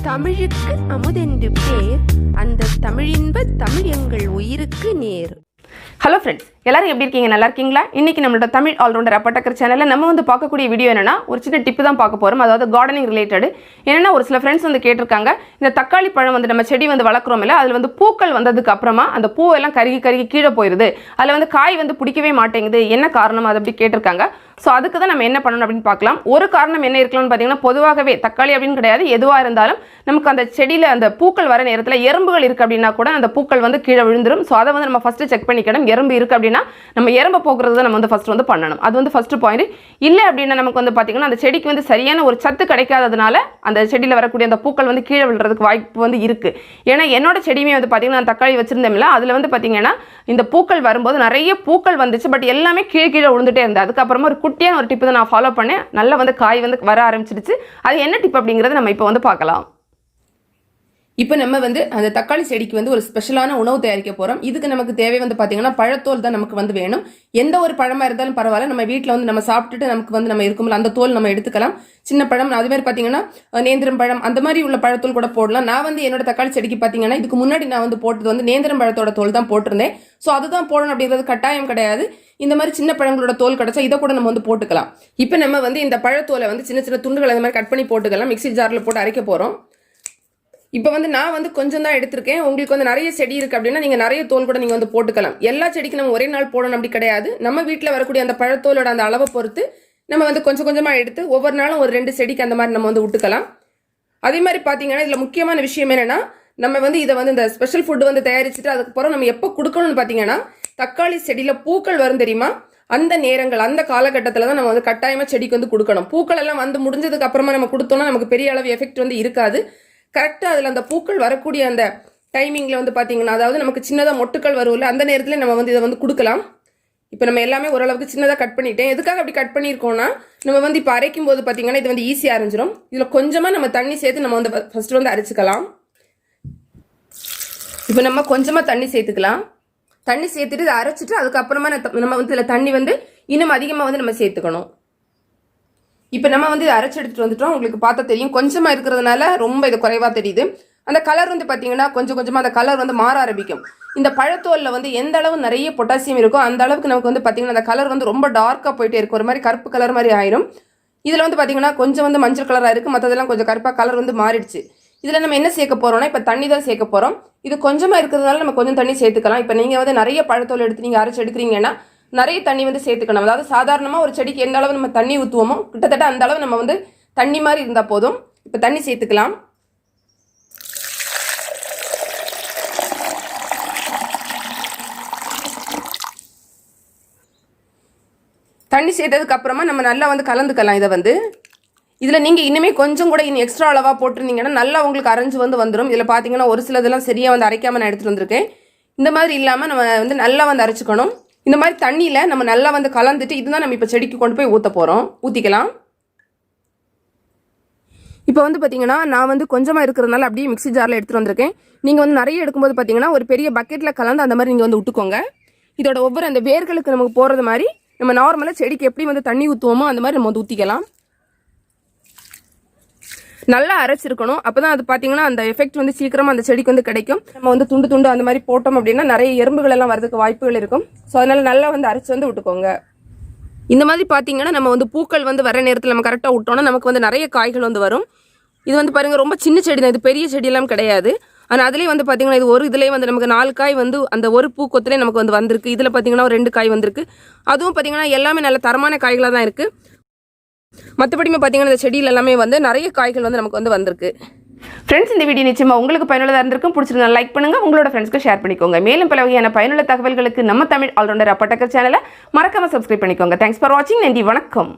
தமிழுக்கு அமுதென்று பேர், அந்த தமிழின்ப தமிழ் எங்கள் உயிருக்கு நேர். ஹலோ ஃப்ரெண்ட்ஸ், எல்லாரும் எப்படி இருக்கீங்க? நல்லா இருக்கீங்களா? இன்னைக்கு நம்மளோட தமிழ் ஆல்ரவுண்டர் அப்பட்டக்கர் சேனலில் நம்ம வந்து பார்க்கக்கூடிய வீடியோ என்னன்னா, ஒரு சின்ன டிப்பு தான் பார்க்க போகிறோம். அதாவது கார்டனிங் ரிலேட்டட். என்னன்னா, ஒரு சில ஃப்ரெண்ட்ஸ் வந்து கேட்டிருக்காங்க, இந்த தக்காளி பழம் வந்து நம்ம செடி வந்து வளர்க்குறோம் இல்லை, அதில் வந்து பூக்கள் வந்ததுக்கு அப்புறமா அந்த பூவெல்லாம் கருகி கீழே போயிடுது, அதில் வந்து காய் வந்து பிடிக்கவே மாட்டேங்குது, என்ன காரணம் அது அப்படி கேட்டிருக்காங்க. ஸோ அதுக்கு தான் நம்ம என்ன பண்ணணும் அப்படின்னு பார்க்கலாம். ஒரு காரணம் என்ன இருக்கலாம்னு பார்த்தீங்கன்னா, பொதுவாகவே தக்காளி அப்படின்னு கிடையாது, எதுவாக இருந்தாலும் நமக்கு அந்த செடியில் அந்த பூக்கள் வர நேரத்தில் எறும்புகள் இருக்குது அப்படின்னா கூட அந்த பூக்கள் வந்து கீழே விழுந்துடும். ஸோ அதை வந்து நம்ம ஃபஸ்ட்டு செக் பண்ணிக்கணும். எறும்பு இருக்குது அப்படின்னா நம்ம எறும்பை போக்குறது தான் நம்ம வந்து ஃபஸ்ட்டு வந்து பண்ணணும். அது வந்து ஃபஸ்ட்டு பாயிண்ட். இல்லை அப்படின்னா நமக்கு வந்து பார்த்திங்கன்னா அந்த செடிக்கு வந்து சரியான ஒரு சத்து கிடைக்காததுனால அந்த செடியில் வரக்கூடிய அந்த பூக்கள் வந்து கீழே விழுறதுக்கு வாய்ப்பு வந்து இருக்குது. ஏன்னா என்னோட செடியுமே வந்து பார்த்திங்கன்னா நான் தக்காளி வச்சுருந்தேன்ல, அதில் வந்து பார்த்திங்கன்னா இந்த பூக்கள் வரும்போது நிறைய பூக்கள் வந்துச்சு, பட் எல்லாமே கீழே விழுந்துட்டே இருந்தது. அதுக்கப்புறமா ஒரு குட்டியான ஒரு டிப்பு தான் நான் ஃபாலோ பண்ணேன். நல்லா வந்து காய் வந்து வர ஆரம்பிச்சிடுச்சு. அது என்ன டிப் அப்படிங்கிறத நம்ம இப்போ வந்து பார்க்கலாம். இப்போ நம்ம வந்து அந்த தக்காளி செடிக்கு வந்து ஒரு ஸ்பெஷலான உணவு தயாரிக்க போகிறோம். இதுக்கு நமக்கு தேவை வந்து பார்த்தீங்கன்னா பழத்தோல் தான் நமக்கு வந்து வேணும். எந்த ஒரு பழமாக இருந்தாலும் பரவாயில்ல, நம்ம வீட்டில் வந்து நம்ம சாப்பிட்டுட்டு நமக்கு வந்து நம்ம இருக்கும்போது அந்த தோல் நம்ம எடுத்துக்கலாம். சின்ன பழம், அதுமாதிரி பார்த்தீங்கன்னா நேந்திரம் பழம், அந்த மாதிரி உள்ள பழத்தோல் கூட போடலாம். நான் வந்து என்னோட தக்காளி செடிக்கு பார்த்தீங்கன்னா இதுக்கு முன்னாடி நான் வந்து போட்டது வந்து நேந்திரம் பழத்தோட தோல் தான் போட்டிருந்தேன். ஸோ அதுதான் போடணும் அப்படிங்கிறது கட்டாயம் கிடையாது. இந்த மாதிரி சின்ன பழங்களோட தோல் கிடச்சா இதை கூட நம்ம வந்து போட்டுக்கலாம். இப்போ நம்ம வந்து இந்த பழத்தோலை வந்து சின்ன சின்ன துண்டுகள் அந்த மாதிரி கட் பண்ணி போட்டுக்கலாம். மிக்ஸி ஜாரில் போட்டு அரைக்க போகிறோம். இப்போ வந்து நான் வந்து கொஞ்சம் தான் எடுத்திருக்கேன். உங்களுக்கு வந்து நிறைய செடி இருக்குது அப்படின்னா நீங்கள் நிறைய தோல் கூட நீங்கள் வந்து போட்டுக்கலாம். எல்லா செடிக்கும் நம்ம ஒரே நாள் போடணும் அப்படி கிடையாது. நம்ம வீட்டில் வரக்கூடிய அந்த பழத்தோலோட அந்த அளவை பொறுத்து நம்ம வந்து கொஞ்சம் கொஞ்சமாக எடுத்து ஒவ்வொரு நாளும் ஒரு 2 செடிக்கு அந்த மாதிரி நம்ம வந்து விட்டுக்கலாம். அதே மாதிரி பார்த்தீங்கன்னா இதில் முக்கியமான விஷயம் என்னென்னா, நம்ம வந்து இதை வந்து இந்த ஸ்பெஷல் ஃபுட்டு வந்து தயாரிச்சுட்டு அதுக்கப்புறம் நம்ம எப்போ கொடுக்கணும்னு பார்த்தீங்கன்னா, தக்காளி செடியில் பூக்கள் வரும் தெரியுமா, அந்த நேரங்கள் அந்த காலகட்டத்தில் தான் நம்ம வந்து கட்டாயமாக செடிக்கு வந்து கொடுக்கணும். பூக்கள் எல்லாம் வந்து முடிஞ்சதுக்கு அப்புறமா நம்ம கொடுத்தோம்னா நமக்கு பெரிய அளவு எஃபெக்ட் வந்து இருக்காது. கரெக்டாக அதில் அந்த பூக்கள் வரக்கூடிய அந்த டைமிங்கில் வந்து பார்த்தீங்கன்னா, அதாவது நமக்கு சின்னதாக மொட்டுக்கள் வரும்ல, அந்த நேரத்தில் நம்ம வந்து இதை வந்து கொடுக்கலாம். இப்போ நம்ம எல்லாமே ஓரளவுக்கு சின்னதாக கட் பண்ணிட்டேன். எதுக்காக அப்படி கட் பண்ணியிருக்கோம்னா, நம்ம வந்து இப்போ அரைக்கும் போது பார்த்தீங்கன்னா இது வந்து ஈஸியாக அரைஞ்சிரும். இதில் கொஞ்சமாக நம்ம தண்ணி சேர்த்து நம்ம வந்து ஃபஸ்ட்டு வந்து அரைச்சிக்கலாம். இப்போ நம்ம கொஞ்சமாக தண்ணி சேர்த்துக்கலாம். தண்ணி சேர்த்துட்டு இதை அரைச்சிட்டு அதுக்கப்புறமா நம்ம வந்து இதில் தண்ணி வந்து இன்னும் அதிகமாக வந்து நம்ம சேர்த்துக்கணும். இப்போ நம்ம வந்து இதை அரைச்சி எடுத்துகிட்டு வந்துட்டோம். உங்களுக்கு பார்த்தா தெரியும், கொஞ்சமாக இருக்கிறதுனால ரொம்ப இது குறைவாக தெரியுது. அந்த கலர் வந்து பார்த்தீங்கன்னா கொஞ்சம் கொஞ்சமாக அந்த கலர் வந்து மாற ஆரம்பிக்கும். இந்த பழத்தோலில் வந்து எந்த அளவு நிறைய பொட்டாசியம் இருக்கோ அந்த அளவுக்கு நமக்கு வந்து பார்த்தீங்கன்னா அந்த கலர் வந்து ரொம்ப டார்க்காக போயிட்டே இருக்கும். ஒரு மாதிரி கருப்பு கலர் மாதிரி ஆயிரும். இதில் வந்து பார்த்தீங்கன்னா கொஞ்சம் வந்து மஞ்சள் கலராக இருக்குது, மற்றதெல்லாம் கொஞ்சம் கருப்பாக கலர் வந்து மாறிடுச்சு. இதில் நம்ம என்ன சேர்க்க போகிறோம்னா, இப்போ தண்ணி தான் சேர்க்க போகிறோம். இது கொஞ்சமாக இருக்கிறதுனால நம்ம கொஞ்சம் தண்ணி சேர்த்துக்கலாம். இப்போ நீங்கள் வந்து நிறைய பழத்தோல் எடுத்து நீங்கள் அரைச்சி எடுக்கிறீங்கன்னா நிறைய தண்ணி வந்து சேர்த்துக்கணும். அதாவது சாதாரணமாக ஒரு செடிக்கு எந்த அளவு நம்ம தண்ணி ஊற்றுவோமோ கிட்டத்தட்ட அந்த அளவு நம்ம வந்து தண்ணி மாதிரி இருந்தால் போதும். இப்போ தண்ணி சேர்த்துக்கலாம். தண்ணி சேர்த்ததுக்கு அப்புறமா நம்ம நல்லா வந்து கலந்துக்கலாம். இதை வந்து இதில் நீங்கள் இன்னுமே கொஞ்சம் கூட இன்னும் எக்ஸ்ட்ரா அளவாக போட்டிருந்தீங்கன்னா நல்லா உங்களுக்கு அரைஞ்சு வந்து வந்துடும். இதில் பார்த்தீங்கன்னா ஒரு சிலதெல்லாம் சரியாக வந்து அரைக்காமல் நான் எடுத்துகிட்டு வந்திருக்கேன். இந்த மாதிரி இல்லாமல் நம்ம வந்து நல்லா வந்து அரைச்சிக்கணும். இந்த மாதிரி தண்ணியில் நம்ம நல்லா வந்து கலந்துட்டு இதுதான் நம்ம இப்போ செடிக்கு கொண்டு போய் ஊற்ற போகிறோம். ஊற்றிக்கலாம். இப்போ வந்து பார்த்தீங்கன்னா நான் வந்து கொஞ்சமாக இருக்கிறதுனால அப்படியே மிக்ஸி ஜாரில் எடுத்துகிட்டு வந்திருக்கேன். நீங்கள் வந்து நிறைய எடுக்கும்போது பார்த்தீங்கன்னா ஒரு பெரிய பக்கெட்டில் கலந்து அந்த மாதிரி நீங்கள் வந்து விட்டுக்கோங்க. இதோட ஒவ்வொரு அந்த வேர்களுக்கு நமக்கு போகிறது மாதிரி நம்ம நார்மலாக செடிக்கு எப்படி வந்து தண்ணி ஊற்றுவோமோ அந்த மாதிரி நம்ம வந்து ஊற்றிக்கலாம். நல்லா அரைச்சிருக்கணும். அப்போ தான் அது பார்த்தீங்கன்னா அந்த எஃபெக்ட் வந்து சீக்கிரமாக அந்த செடிக்கு வந்து கிடைக்கும். நம்ம வந்து துண்டு துண்டு அந்த மாதிரி போட்டோம் அப்படின்னா நிறைய எறும்புகள் எல்லாம் வரதுக்கு வாய்ப்புகள் இருக்கும். ஸோ அதனால் நல்லா வந்து அரைச்சி வந்து விட்டுக்கோங்க. இந்த மாதிரி பார்த்தீங்கன்னா நம்ம வந்து பூக்கள் வந்து வர நேரத்தில் நம்ம கரெக்டாக விட்டோம்னா நமக்கு வந்து நிறைய காய்கள் வந்து வரும். இது வந்து பாருங்கள் ரொம்ப சின்ன செடி தான், இது பெரிய செடியெல்லாம் கிடையாது. ஆனால் அதுலேயே வந்து பார்த்தீங்கன்னா இது ஒரு இதுலேயே வந்து நமக்கு 4 காய் வந்து அந்த ஒரு பூக்கொத்துலேயே நமக்கு வந்து வந்திருக்கு. இதில் பார்த்தீங்கன்னா ஒரு 2 காய் வந்திருக்கு. அதுவும் பார்த்தீங்கன்னா எல்லாமே நல்ல தரமான காய்களாக தான் இருக்குது. மற்றபடியுமே பார்த்தீங்கன்னா இந்த செடியில் எல்லாமே வந்து நிறைய காய்கள் வந்து நமக்கு வந்து வந்திருக்கு. ஃப்ரெண்ட்ஸ், இந்த வீடியோ நிச்சயமாக உங்களுக்கு பயனுள்ளதாக இருந்திருக்கும். பிடிச்சிருந்தா லைக் பண்ணுங்கள், உங்களோட ஃப்ரெண்ட்ஸ்க்கு ஷேர் பண்ணிக்கோங்க. மேலும் பல வகையான பயனுள்ள தகவல்களுக்கு நம்ம தமிழ் ஆல்ரவுண்டர் அப்பட்டக்கர் சேனலை மறக்காமல் சப்ஸ்கிரைப் பண்ணிக்கோங்க. தேங்க்ஸ் ஃபார் வாட்சிங். நன்றி, வணக்கம்.